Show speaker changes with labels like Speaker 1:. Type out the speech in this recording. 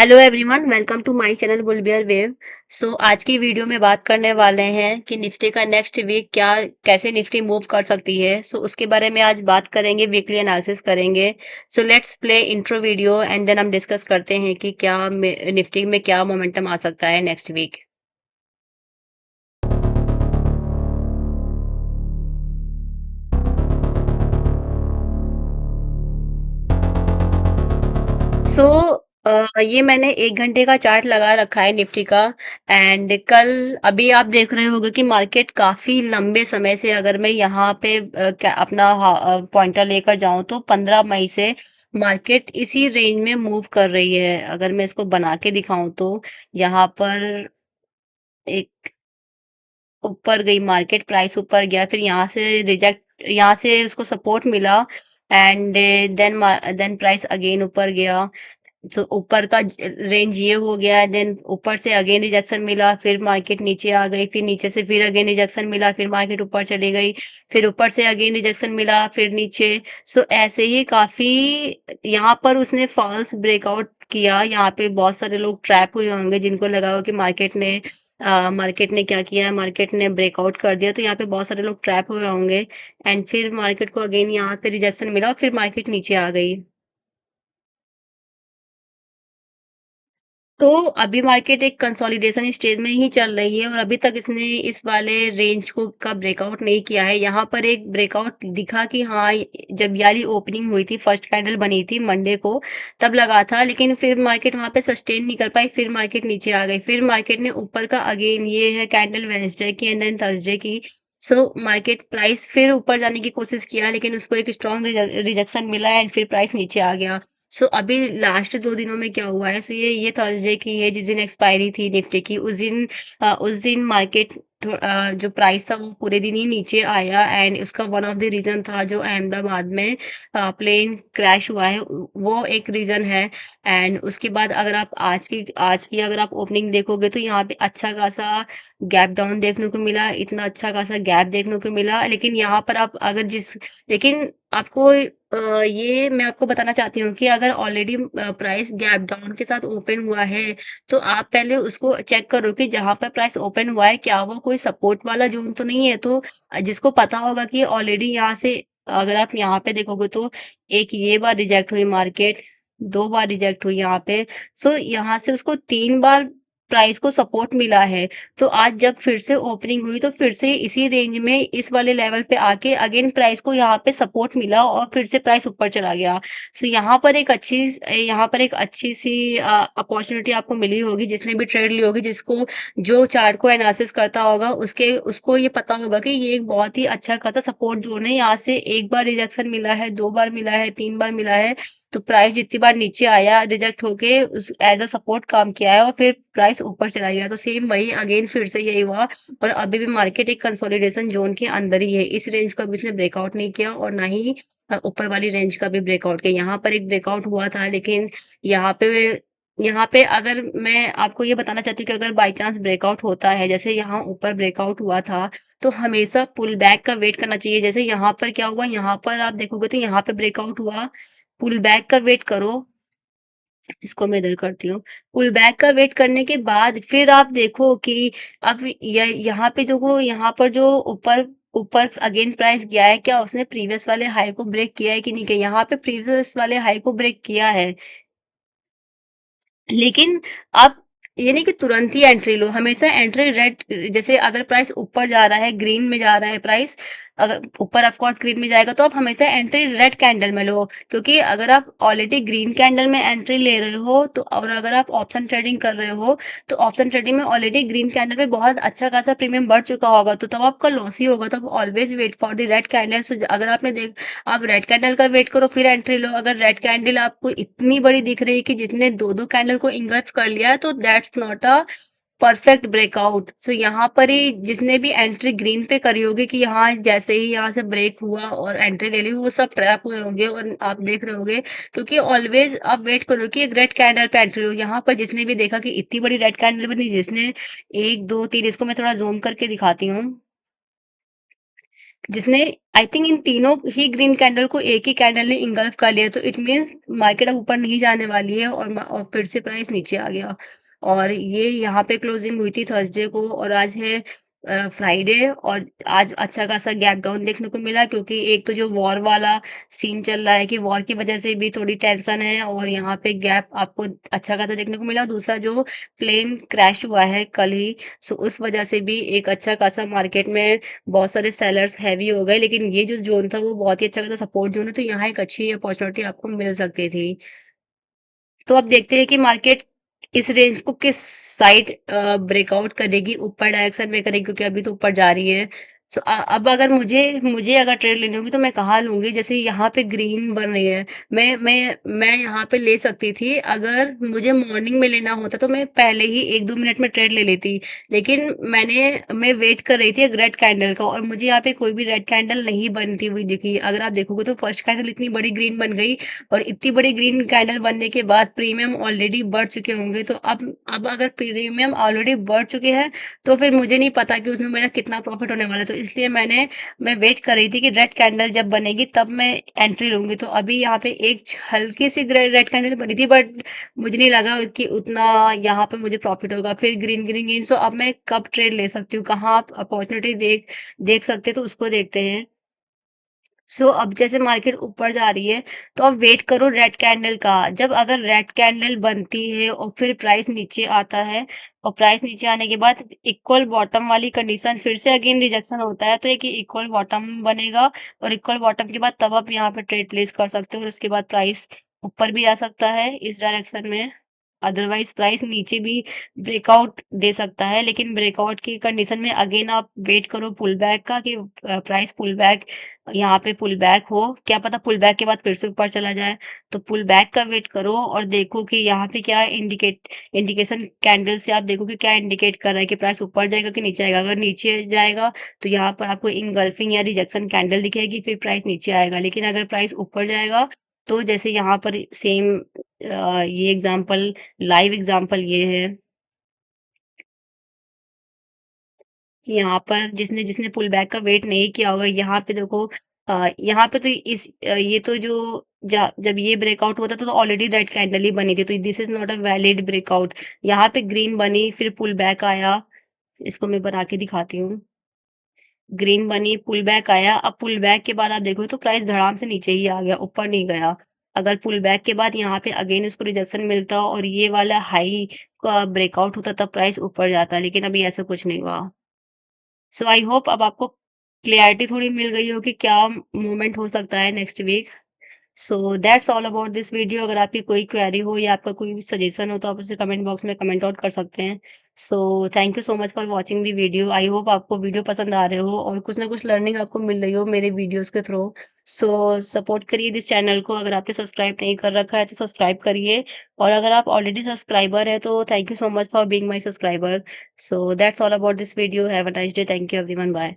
Speaker 1: Hello everyone, welcome to my channel बुलबियर वेव। आज की वीडियो में बात करने वाले हैं कि निफ्टी का नेक्स्ट वीक क्या कैसे निफ्टी मूव कर सकती है। उसके बारे में आज बात करेंगे, वीकली एनालिसिस करेंगे। Let's play intro video and then हम डिस्कस करते हैं कि क्या निफ्टी में क्या मोमेंटम आ सकता है नेक्स्ट वीक। सो ये मैंने 1 घंटे का चार्ट लगा रखा है निफ्टी का। एंड कल अभी आप देख रहे होंगे कि मार्केट काफी लंबे समय से, अगर मैं यहाँ पे अपना पॉइंटर लेकर जाऊं तो 15 मई से मार्केट इसी रेंज में मूव कर रही है। अगर मैं इसको बना के दिखाऊं तो यहाँ पर एक ऊपर गई मार्केट, प्राइस ऊपर गया, फिर यहाँ से उसको सपोर्ट मिला। एंड देन प्राइस अगेन ऊपर गया। ऊपर का रेंज ये हो गया, देन ऊपर से अगेन रिजेक्शन मिला, फिर मार्केट नीचे आ गई, फिर नीचे से फिर अगेन रिजेक्शन मिला, फिर मार्केट ऊपर चली गई, फिर ऊपर से अगेन रिजेक्शन मिला, फिर नीचे। ऐसे ही काफी यहाँ पर उसने फॉल्स ब्रेकआउट किया। यहाँ पे बहुत सारे लोग ट्रैप हुए होंगे जिनको लगा हो कि मार्केट ने क्या किया, मार्केट ने ब्रेकआउट कर दिया, तो यहाँ पे बहुत सारे लोग ट्रैप हुए होंगे। एंड फिर मार्केट को अगेन यहाँ पे रिजेक्शन मिला और फिर मार्केट नीचे आ गई। तो अभी मार्केट एक कंसोलिडेशन स्टेज में ही चल रही है और अभी तक इसने इस वाले रेंज को का ब्रेकआउट नहीं किया है। यहाँ पर एक ब्रेकआउट दिखा कि हाँ, जब याली ओपनिंग हुई थी, फर्स्ट कैंडल बनी थी मंडे को, तब लगा था, लेकिन फिर मार्केट वहां पे सस्टेन नहीं कर पाई, फिर मार्केट नीचे आ गई, फिर मार्केट ने ऊपर का अगेन, ये है कैंडल वेडनेसडे की एंड देन थर्सडे की। मार्केट प्राइस फिर ऊपर जाने की कोशिश किया, लेकिन उसको एक स्ट्रॉन्ग रिजेक्शन मिला एंड फिर प्राइस नीचे आ गया। अभी लास्ट 2 दिनों में क्या हुआ है, ये थर्सडे की है जिस दिन एक्सपायरी थी निफ्टी की, उस दिन मार्केट जो प्राइस था वो पूरे दिन ही नीचे आया। एंड उसका वन ऑफ द रीजन था जो अहमदाबाद में प्लेन क्रैश हुआ है, वो एक रीजन है। एंड उसके बाद अगर आप आज की अगर आप ओपनिंग देखोगे तो यहाँ पे अच्छा खासा गैप डाउन देखने को मिला, इतना अच्छा खासा गैप देखने को मिला। लेकिन यहाँ पर आप अगर जिस लेकिन आपको ये मैं आपको बताना चाहती हूँ कि अगर ऑलरेडी प्राइस गैप डाउन के साथ ओपन हुआ है, तो आप पहले उसको चेक करो कि जहाँ पर प्राइस ओपन हुआ है, क्या वो कोई सपोर्ट वाला जोन तो नहीं है। जिसको पता होगा कि ऑलरेडी यहाँ से, अगर आप यहाँ पे देखोगे तो एक ये बार रिजेक्ट हुई मार्केट, 2 बार रिजेक्ट हुई यहाँ पे। यहाँ से उसको 3 बार प्राइस को सपोर्ट मिला है। तो आज जब फिर से ओपनिंग हुई तो फिर से इसी रेंज में इस वाले लेवल पे आके अगेन प्राइस को यहाँ पे सपोर्ट मिला और फिर से प्राइस ऊपर चला गया। यहाँ पर एक अच्छी सी अपॉर्चुनिटी आपको मिली होगी, जिसने भी ट्रेड ली होगी, जिसको जो चार्ट को एनालिसिस करता होगा, उसके उसको ये पता होगा कि ये एक बहुत ही अच्छा खासा सपोर्ट जोन है। यहाँ से एक बार रिजेक्शन मिला है, 2 बार मिला है, 3 बार मिला है। तो प्राइस जितनी बार नीचे आया, रिजेक्ट होके उस एज अ सपोर्ट काम किया है और फिर प्राइस ऊपर चला गया। तो सेम वही अगेन फिर से यही हुआ। और अभी भी मार्केट एक कंसोलिडेशन जोन के अंदर ही है। इस रेंज को अभी इसने ब्रेकआउट नहीं किया और ना ही ऊपर वाली रेंज का भी ब्रेकआउट किया। यहाँ पर एक ब्रेकआउट हुआ था, लेकिन यहाँ पे यहाँ पे अगर मैं आपको ये बताना चाहती हूँ कि अगर बाई चांस ब्रेकआउट होता है, जैसे यहाँ ऊपर ब्रेकआउट हुआ था, तो हमेशा पुल बैक का वेट करना चाहिए। जैसे यहाँ पर क्या हुआ, यहाँ पर आप देखोगे तो यहाँ पे ब्रेकआउट हुआ, पुल बैक का वेट करो। इसको मैं इधर करती हूँ। पुल बैक का वेट करने के बाद फिर आप देखो कि अब यहाँ पे यहाँ पर जो ऊपर ऊपर अगेन प्राइस गया है, क्या उसने प्रीवियस वाले हाई को ब्रेक किया है कि नहीं किया। यहाँ पे प्रीवियस वाले हाई को ब्रेक किया है, लेकिन आप ये नहीं कि तुरंत ही एंट्री लो, हमेशा एंट्री रेड, जैसे अगर प्राइस ऊपर जा रहा है, ग्रीन में जा रहा है प्राइस, अगर ऊपर ऑफ कोर्स ग्रीन में जाएगा तो आप हमेशा एंट्री रेड कैंडल में लो। क्योंकि अगर आप ऑलरेडी ग्रीन कैंडल में एंट्री ले रहे हो तो, और अगर आप ऑप्शन ट्रेडिंग कर रहे हो, तो ऑप्शन ट्रेडिंग में ऑलरेडी ग्रीन कैंडल पे बहुत अच्छा खासा प्रीमियम बढ़ चुका होगा, तो तब आपका लॉस ही होगा। तो आप always wait for the red candle. अगर आपने देख आप रेड कैंडल का वेट करो फिर एंट्री लो। अगर रेड कैंडल आपको इतनी बड़ी दिख रही है कि जितने दो दो कैंडल को इंगल्फ कर लिया है, तो that's not a perfect breakout. यहाँ पर ही जिसने भी एंट्री ग्रीन पे करी होगी कि यहाँ जैसे ही यहाँ से ब्रेक हुआ और एंट्री ले ली, वो सब ट्रैप हुए होंगे और आप देख रहे होंगे। क्योंकि ऑलवेज आप वेट करो कि एक रेड कैंडल पे एंट्री हो। यहाँ पर जिसने भी देखा कि इतनी बड़ी रेड कैंडल बनी, जिसने 1 2 3, इसको मैं थोड़ा जूम करके दिखाती हूँ, जिसने आई थिंक इन तीनों ही ग्रीन कैंडल को एक ही कैंडल ने इंगल्फ कर लिया, तो इट मीन्स मार्केट अब ऊपर नहीं जाने वाली है, और फिर से प्राइस नीचे आ गया। और ये यहाँ पे क्लोजिंग हुई थी थर्सडे को, और आज है फ्राइडे, और आज अच्छा खासा गैप डाउन देखने को मिला, क्योंकि एक तो जो वॉर वाला सीन चल रहा है कि वॉर की वजह से भी थोड़ी टेंशन है, और यहाँ पे गैप आपको अच्छा खासा देखने को मिला। दूसरा जो प्लेन क्रैश हुआ है कल ही, सो उस वजह से भी एक अच्छा खासा मार्केट में बहुत सारे सेलर्स हैवी हो गए, लेकिन ये जो जोन था वो बहुत ही अच्छा खासा सपोर्ट जोन है, तो यहाँ एक अच्छी अपॉर्चुनिटी आपको मिल सकती थी। तो अब देखते हैं कि मार्केट इस रेंज को किस साइड ब्रेकआउट करेगी, ऊपर डायरेक्शन में करेगी, क्योंकि अभी तो ऊपर जा रही है। सो अब अगर मुझे मुझे अगर ट्रेड लेनी होगी तो मैं कहाँ लूंगी? जैसे यहाँ पे ग्रीन बन रही है, मैं यहाँ पे ले सकती थी। अगर मुझे मॉर्निंग में लेना होता तो मैं पहले ही 1-2 मिनट में ट्रेड ले लेती, लेकिन मैं वेट कर रही थी एक रेड कैंडल का, और मुझे यहाँ पे कोई भी रेड कैंडल नहीं बनती हुई दिखी। अगर आप देखोगे तो फर्स्ट कैंडल इतनी बड़ी ग्रीन बन गई, और इतनी बड़ी ग्रीन कैंडल बनने के बाद प्रीमियम ऑलरेडी बढ़ चुके होंगे, तो अब अगर प्रीमियम ऑलरेडी बढ़ चुके हैं, तो फिर मुझे नहीं पता कि उसमें मेरा कितना प्रॉफिट होने वाला है। तो इसलिए मैं वेट कर रही थी कि रेड कैंडल जब बनेगी तब मैं एंट्री लूंगी। तो अभी यहाँ पे एक हल्की सी रेड कैंडल बनी थी, बट मुझे नहीं लगा कि उतना यहाँ पे मुझे प्रॉफिट होगा। फिर ग्रीन ग्रीन ग्रीन, तो अब मैं कब ट्रेड ले सकती हूँ, कहाँ आप अपॉर्चुनिटी देख देख सकते हैं, तो उसको देखते हैं। अब जैसे मार्केट ऊपर जा रही है, तो अब वेट करो रेड कैंडल का। जब अगर रेड कैंडल बनती है और फिर प्राइस नीचे आता है, और प्राइस नीचे आने के बाद इक्वल बॉटम वाली कंडीशन, फिर से अगेन रिजेक्शन होता है, तो एक इक्वल बॉटम बनेगा, और इक्वल बॉटम के बाद तब आप यहाँ पे ट्रेड प्लेस कर सकते हो, और उसके बाद प्राइस ऊपर भी आ सकता है इस डायरेक्शन में। अदरवाइज प्राइस नीचे भी ब्रेकआउट दे सकता है, लेकिन ब्रेकआउट की कंडीशन में अगेन आप वेट करो पुल बैक का, कि प्राइस पुल बैक, यहाँ पे पुल बैक हो, क्या पता पुल बैक के बाद फिर से ऊपर चला जाए। तो पुल बैक का वेट करो, और देखो कि यहाँ पे क्या इंडिकेशन कैंडल से आप देखो कि क्या इंडिकेट कर रहा है कि प्राइस ऊपर जाएगा कि नीचे आएगा। अगर नीचे जाएगा तो यहाँ पर आपको इंगल्फिंग या रिजेक्शन कैंडल दिखेगी, फिर प्राइस नीचे आएगा। लेकिन अगर प्राइस ऊपर जाएगा, तो जैसे यहाँ पर सेम ये एग्जांपल, लाइव एग्जांपल ये है, कि यहाँ पर जिसने जिसने पुल बैक का वेट नहीं किया होगा, यहाँ पे देखो, यहाँ पे तो ये तो जो जब ये ब्रेकआउट हुआ था तो ऑलरेडी रेड कैंडल ही बनी थी, तो this is not a valid breakout. यहाँ पे ग्रीन बनी, फिर पुल बैक आया, इसको मैं बना के दिखाती हूँ। ग्रीन बनी, पुल बैक आया, अब पुल बैक के बाद आप देखो तो प्राइस धड़ाम से नीचे ही आ गया, ऊपर नहीं गया। अगर पुल बैक के बाद यहाँ पे अगेन इसको रिजेक्शन मिलता और ये वाला हाई का ब्रेकआउट होता, तब प्राइस ऊपर जाता, लेकिन अभी ऐसा कुछ नहीं हुआ। सो आई होप अब आपको क्लियरिटी थोड़ी मिल गई हो कि क्या मूवमेंट हो सकता है next week. So that's all about this video. अगर आपकी कोई क्वेरी हो या आपका कोई सजेशन हो, तो आप उसे कमेंट बॉक्स में कमेंट आउट कर सकते हैं। So thank you so much for watching the video. I hope आपको वीडियो पसंद आ रहे हो, और कुछ ना कुछ लर्निंग आपको मिल रही हो मेरे वीडियोस के थ्रू। सो सपोर्ट करिए दिस चैनल को। अगर आपने सब्सक्राइब नहीं कर रखा है तो सब्सक्राइब करिए, और अगर आप ऑलरेडी सब्सक्राइबर है तो thank you so much for being my subscriber. So that's all about this video. Have a nice day. Thank you everyone. Bye.